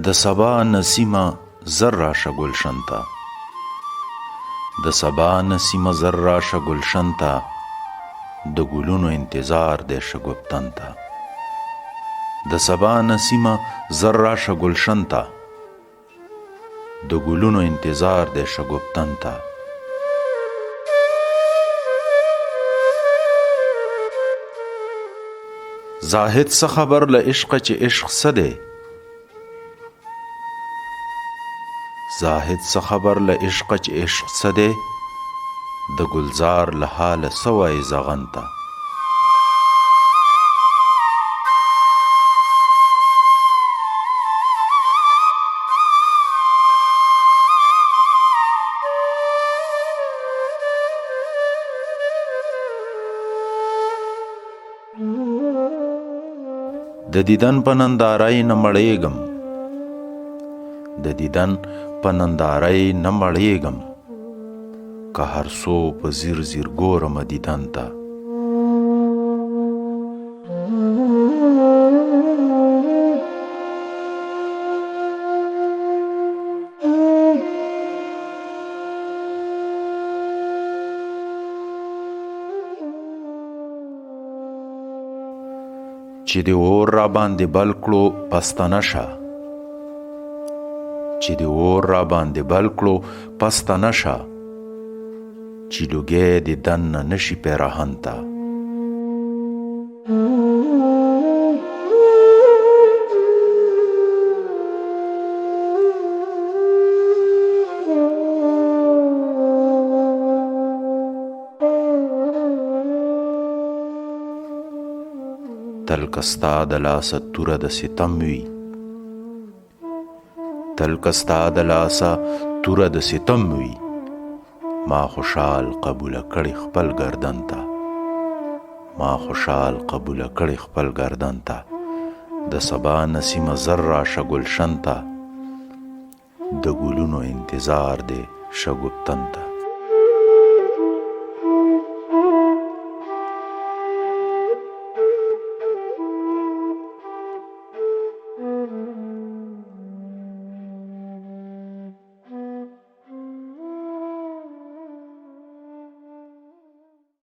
د سبا نسیمه زر راشه گلشن ته، د سبا نسیمه زر راشه گلشن ته، د ګلونو انتظار دی شګفتن ته. د سبا نسیمه زر راشه گلشن ته، د ګلونو انتظار دی شګفتن ته. زاهد څه خبر له عشقه چې عشق څه دی، زاهد څه خبر له عشقه چې عشق څه دی، د ګلزار له حاله څه وایي زغن ته. د دیدن په نندارۍ نه مړېږم، د دیدن په نندارۍ نه مړېږم، که هر څو په ځیر ځیر ګورمه دیدن ته. چې د اور را باندې بل کړو پستانه شه، چې د اور را باندې بل کړو پستانه شه، چې لوګی د دننه نشي پیراهن ته. تل که ستا د لاسه توره د ستم وي، تل که ستا د لاسه توره د ستم وي، ما خوشحال قبوله کړې خپل گردن ته، ما خوشحال قبوله کړې خپل گردن ته. د سبا نسیمه زر راشه گلشن ته، د ګلونو انتظار دی شګفتن ته.